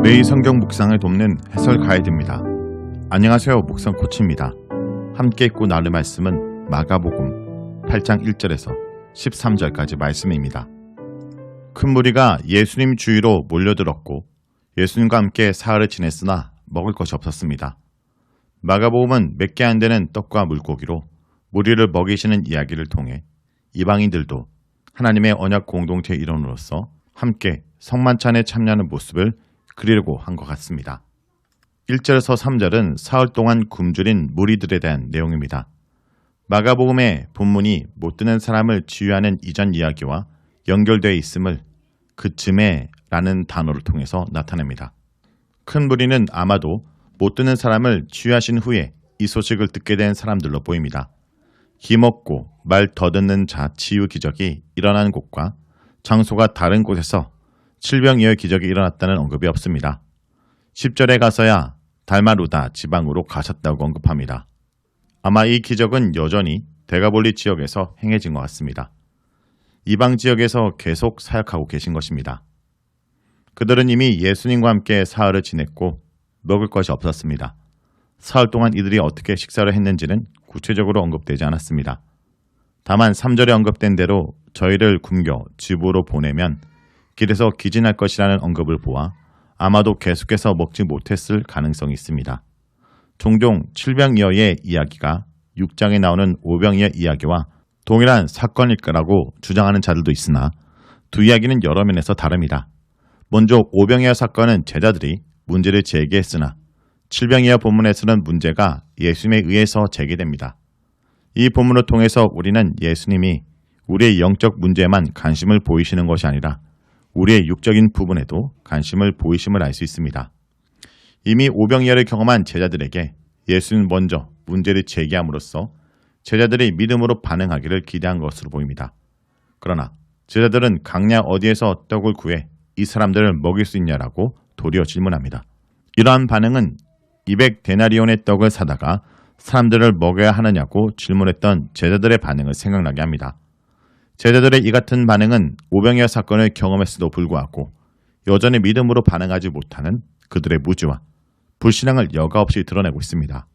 매일 성경 묵상을 돕는 해설 가이드입니다. 안녕하세요. 묵상 코치입니다. 함께 읽고 나눌 말씀은 마가복음 8장 1절에서 13절까지 말씀입니다. 큰 무리가 예수님 주위로 몰려들었고 예수님과 함께 사흘을 지냈으나 먹을 것이 없었습니다. 마가복음은 몇 개 안 되는 떡과 물고기로 무리를 먹이시는 이야기를 통해 이방인들도 하나님의 언약 공동체의 일원으로서 함께 성만찬에 참여하는 모습을 그리려고 한 것 같습니다. 1절에서 3절은 사흘 동안 굶주린 무리들에 대한 내용입니다. 마가복음의 본문이 못 듣는 사람을 치유하는 이전 이야기와 연결되어 있음을 그쯤에 라는 단어를 통해서 나타냅니다. 큰 무리는 아마도 못 듣는 사람을 치유하신 후에 이 소식을 듣게 된 사람들로 보입니다. 기먹고 말 더듬는 자 치유 기적이 일어난 곳과 장소가 다른 곳에서 칠병이어의 기적이 일어났다는 언급이 없습니다. 10절에 가서야 달마루다 지방으로 가셨다고 언급합니다. 아마 이 기적은 여전히 데가볼리 지역에서 행해진 것 같습니다. 이방 지역에서 계속 사역하고 계신 것입니다. 그들은 이미 예수님과 함께 사흘을 지냈고 먹을 것이 없었습니다. 사흘 동안 이들이 어떻게 식사를 했는지는 구체적으로 언급되지 않았습니다. 다만 3절에 언급된 대로 저희를 굶겨 집으로 보내면 길에서 기진할 것이라는 언급을 보아 아마도 계속해서 먹지 못했을 가능성이 있습니다. 종종 7병이어의 이야기가 6장에 나오는 5병이어 이야기와 동일한 사건일 거라고 주장하는 자들도 있으나 두 이야기는 여러 면에서 다릅니다. 먼저 5병이어 사건은 제자들이 문제를 제기했으나 7병이어 본문에서는 문제가 예수님에 의해서 제기됩니다. 이 본문을 통해서 우리는 예수님이 우리의 영적 문제에만 관심을 보이시는 것이 아니라 우리의 육적인 부분에도 관심을 보이심을 알 수 있습니다. 이미 오병이어를 경험한 제자들에게 예수는 먼저 문제를 제기함으로써 제자들이 믿음으로 반응하기를 기대한 것으로 보입니다. 그러나 제자들은 강야 어디에서 떡을 구해 이 사람들을 먹일 수 있냐라고 도리어 질문합니다. 이러한 반응은 200데나리온의 떡을 사다가 사람들을 먹여야 하느냐고 질문했던 제자들의 반응을 생각나게 합니다. 제자들의 이 같은 반응은 오병이어 사건을 경험했음에도 불구하고 여전히 믿음으로 반응하지 못하는 그들의 무지와 불신앙을 여과없이 드러내고 있습니다.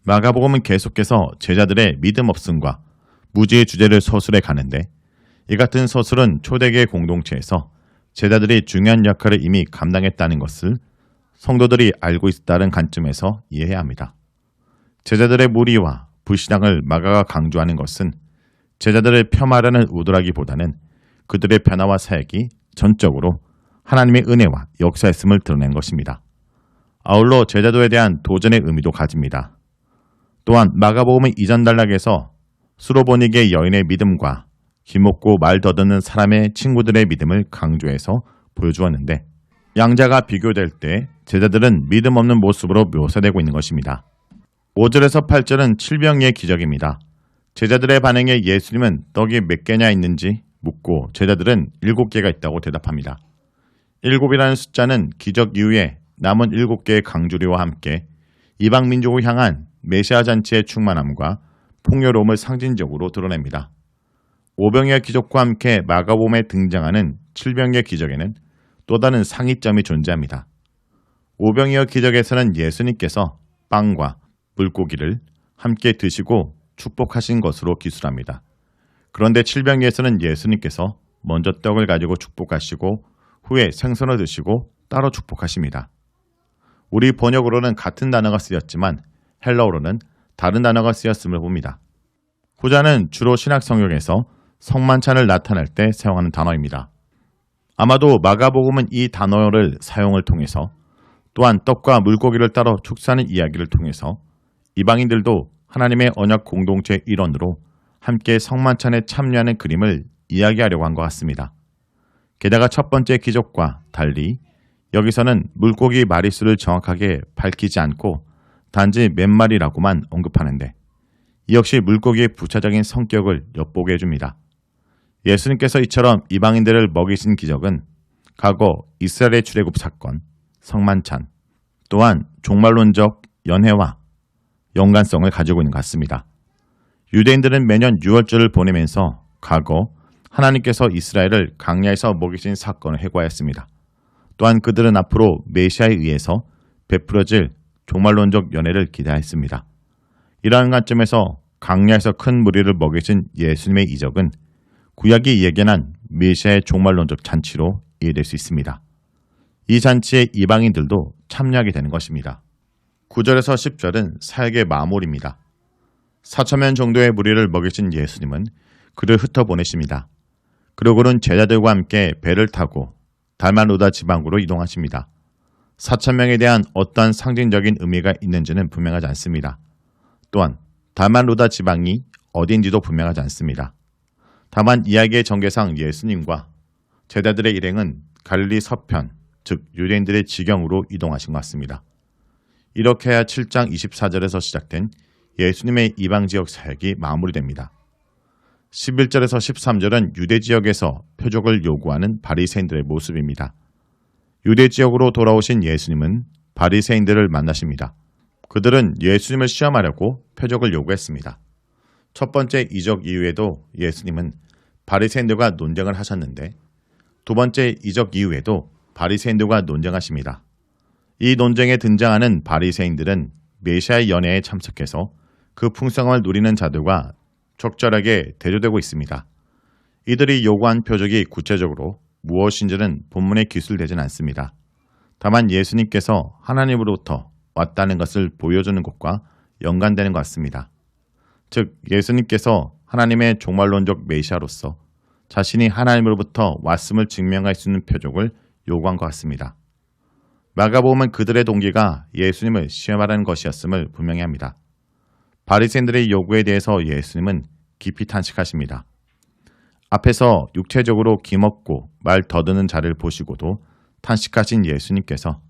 마가복음은 계속해서 제자들의 믿음 없음과 무지의 주제를 서술해 가는데 이 같은 서술은 초대교회 공동체에서 제자들이 중요한 역할을 이미 감당했다는 것을 성도들이 알고 있다는 관점에서 이해해야 합니다. 제자들의 무리와 불신앙을 마가가 강조하는 것은 제자들을 폄하하려는 의도라기보다는 그들의 변화와 사역이 전적으로 하나님의 은혜와 역사였음을 드러낸 것입니다. 아울러 제자도에 대한 도전의 의미도 가집니다. 또한 마가복음의 이전 단락에서 수로보니게 여인의 믿음과 기먹고 말 더듬는 사람의 친구들의 믿음을 강조해서 보여주었는데 양자가 비교될 때 제자들은 믿음 없는 모습으로 묘사되고 있는 것입니다. 5절에서 8절은 칠병이의 기적입니다. 제자들의 반응에 예수님은 떡이 몇 개냐 있는지 묻고 제자들은 7개가 있다고 대답합니다. 7이라는 숫자는 기적 이후에 남은 7개의 강조리와 함께 이방 민족을 향한 메시아 잔치의 충만함과 풍요로움을 상징적으로 드러냅니다. 오병이어 기적과 함께 마가복음에 등장하는 칠병이어 기적에는 또 다른 상이점이 존재합니다. 오병이어 기적에서는 예수님께서 빵과 물고기를 함께 드시고 축복하신 것으로 기술합니다. 그런데 칠병이에서는 예수님께서 먼저 떡을 가지고 축복하시고 후에 생선을 드시고 따로 축복하십니다. 우리 번역으로는 같은 단어가 쓰였지만 헬라어로는 다른 단어가 쓰였음을 봅니다. 후자는 주로 신약 성경에서 성만찬을 나타낼 때 사용하는 단어입니다. 아마도 마가복음은 이 단어를 사용을 통해서 또한 떡과 물고기를 따로 축사하는 이야기를 통해서 이방인들도 하나님의 언약 공동체의 일원으로 함께 성만찬에 참여하는 그림을 이야기하려고 한 것 같습니다. 게다가 첫 번째 기적과 달리 여기서는 물고기 마리수를 정확하게 밝히지 않고 단지 몇 마리라고만 언급하는데 이 역시 물고기의 부차적인 성격을 엿보게 해줍니다. 예수님께서 이처럼 이방인들을 먹이신 기적은 과거 이스라엘의 출애굽 사건, 성만찬, 또한 종말론적 연회와 연관성을 가지고 있는 것 같습니다. 유대인들은 매년 유월절을 보내면서 과거 하나님께서 이스라엘을 광야에서 먹이신 사건을 회고하였습니다. 또한 그들은 앞으로 메시아에 의해서 베풀어질 종말론적 연회를 기대했습니다. 이러한 관점에서 광야에서 큰 무리를 먹이신 예수님의 이적은 구약이 예견한 메시아의 종말론적 잔치로 이해될 수 있습니다. 이 잔치에 이방인들도 참여하게 되는 것입니다. 9절에서 10절은 사역의 마무리입니다. 4천명 정도의 무리를 먹이신 예수님은 그를 흩어보내십니다. 그러고는 제자들과 함께 배를 타고 달마누다 지방으로 이동하십니다. 4천명에 대한 어떠한 상징적인 의미가 있는지는 분명하지 않습니다. 또한 달마누다 지방이 어디인지도 분명하지 않습니다. 다만 이야기의 전개상 예수님과 제자들의 일행은 갈릴리 서편, 즉 유대인들의 지경으로 이동하신 것 같습니다. 이렇게 해야 7장 24절에서 시작된 예수님의 이방지역 사역이 마무리됩니다. 11절에서 13절은 유대지역에서 표적을 요구하는 바리새인들의 모습입니다. 유대지역으로 돌아오신 예수님은 바리새인들을 만나십니다. 그들은 예수님을 시험하려고 표적을 요구했습니다. 첫 번째 이적 이후에도 예수님은 바리새인들과 논쟁을 하셨는데 두 번째 이적 이후에도 바리새인들과 논쟁하십니다. 이 논쟁에 등장하는 바리새인들은 메시아의 연회에 참석해서 그 풍성함을 누리는 자들과 적절하게 대조되고 있습니다. 이들이 요구한 표적이 구체적으로 무엇인지는 본문에 기술되진 않습니다. 다만 예수님께서 하나님으로부터 왔다는 것을 보여주는 것과 연관되는 것 같습니다. 즉 예수님께서 하나님의 종말론적 메시아로서 자신이 하나님으로부터 왔음을 증명할 수 있는 표적을 요구한 것 같습니다. 마가복음은 그들의 동기가 예수님을 시험하라는 것이었음을 분명히 합니다. 바리새인들의 요구에 대해서 예수님은 깊이 탄식하십니다. 앞에서 육체적으로 기먹고 말 더듬는 자를 보시고도 탄식하신 예수님께서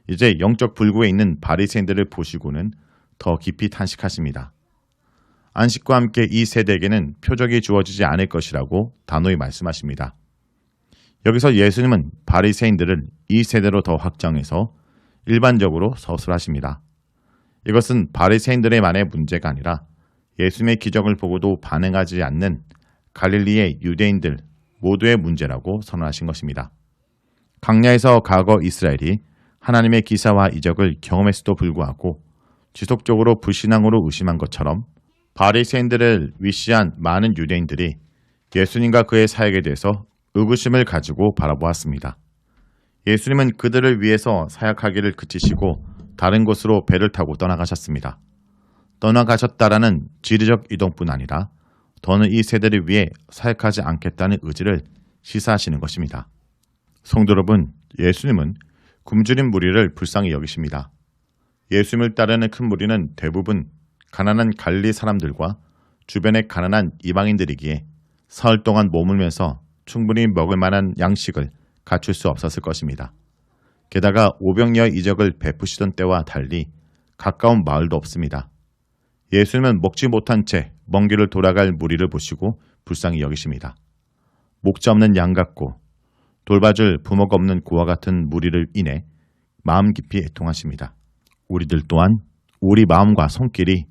이제 영적 불구에 있는 바리새인들을 보시고는 더 깊이 탄식하십니다. 안식과 함께 이 세대에게는 표적이 주어지지 않을 것이라고 단호히 말씀하십니다. 여기서 예수님은 바리새인들을 이 세대로 더 확장해서 일반적으로 서술하십니다. 이것은 바리새인들의만의 문제가 아니라 예수님의 기적을 보고도 반응하지 않는 갈릴리의 유대인들 모두의 문제라고 선언하신 것입니다. 광야에서 과거 이스라엘이 하나님의 기사와 이적을 경험했음에도 불구하고 지속적으로 불신앙으로 의심한 것처럼 바리새인들을 위시한 많은 유대인들이 예수님과 그의 사역에 대해서 의구심을 가지고 바라보았습니다. 예수님은 그들을 위해서 사역하기를 그치시고 다른 곳으로 배를 타고 떠나가셨습니다. 떠나가셨다라는 지리적 이동뿐 아니라 더는 이 세대를 위해 사역하지 않겠다는 의지를 시사하시는 것입니다. 성도 여러분, 예수님은 굶주린 무리를 불쌍히 여기십니다. 예수님을 따르는 큰 무리는 대부분 가난한 갈릴리 사람들과 주변의 가난한 이방인들이기에 사흘 동안 머물면서 충분히 먹을 만한 양식을 갖출 수 없었을 것입니다. 게다가 오병이어의 이적을 베푸시던 때와 달리 가까운 마을도 없습니다. 예수님은 먹지 못한 채 먼 길을 돌아갈 무리를 보시고 불쌍히 여기십니다. 목자 없는 양 같고 돌봐줄 부모가 없는 고와 같은 무리를 인해 마음 깊이 애통하십니다. 우리들 또한 우리 마음과 손길이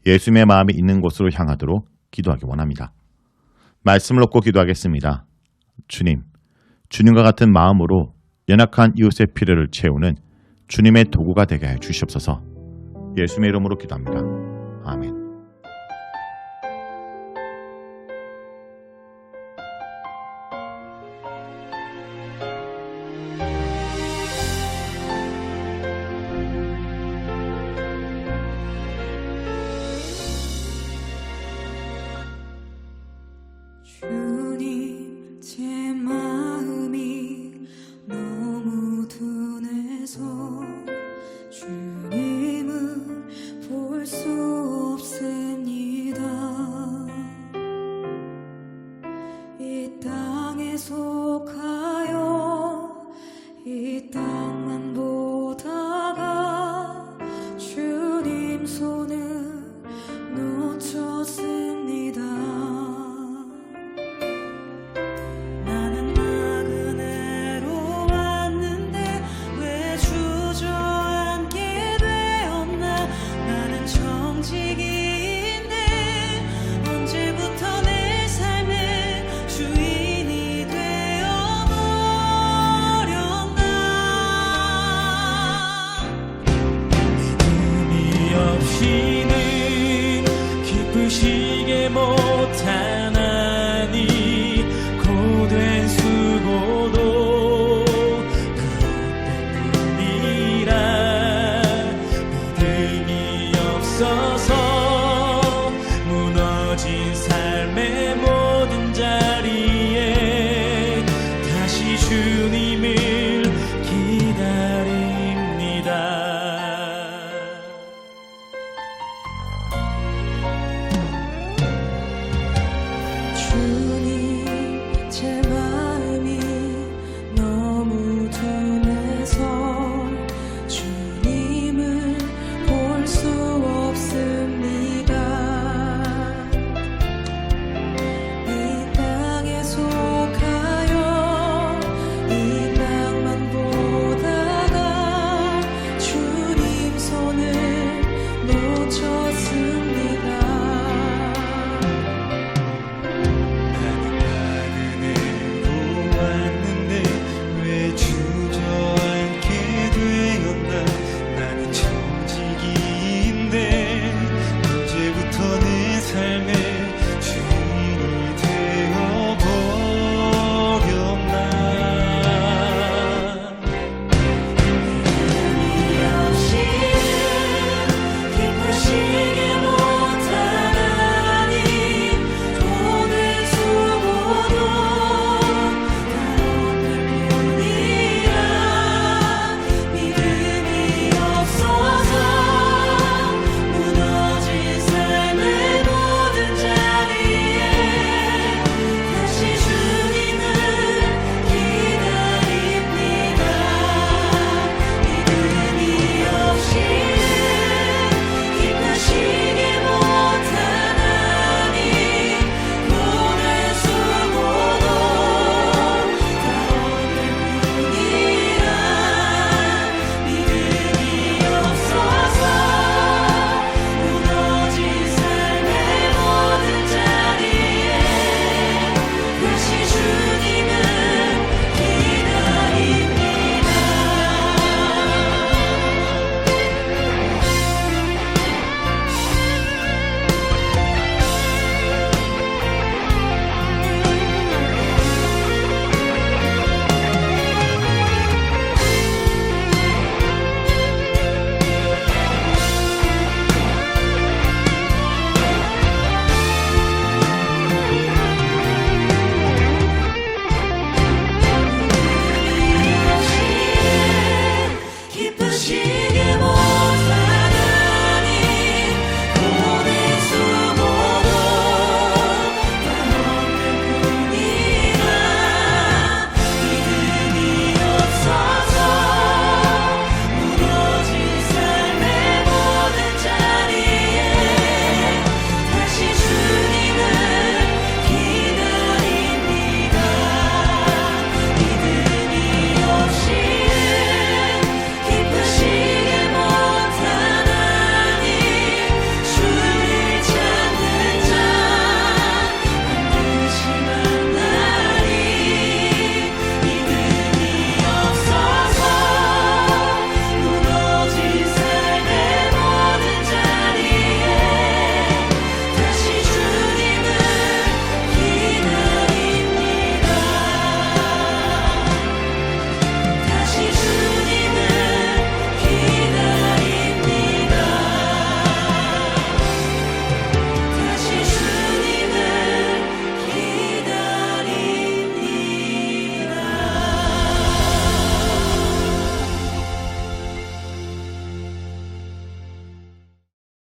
예수님의 마음이 있는 곳으로 향하도록 기도하기 원합니다. 말씀을 놓고 기도하겠습니다. 주님, 주님과 같은 마음으로 연약한 이웃의 필요를 채우는 주님의 도구가 되게 해 주시옵소서. 예수님의 이름으로 기도합니다. 아멘. 주님, 제 마음이 너무 둔해서 주님을 볼 수 없습니다. 숨쉬게 못한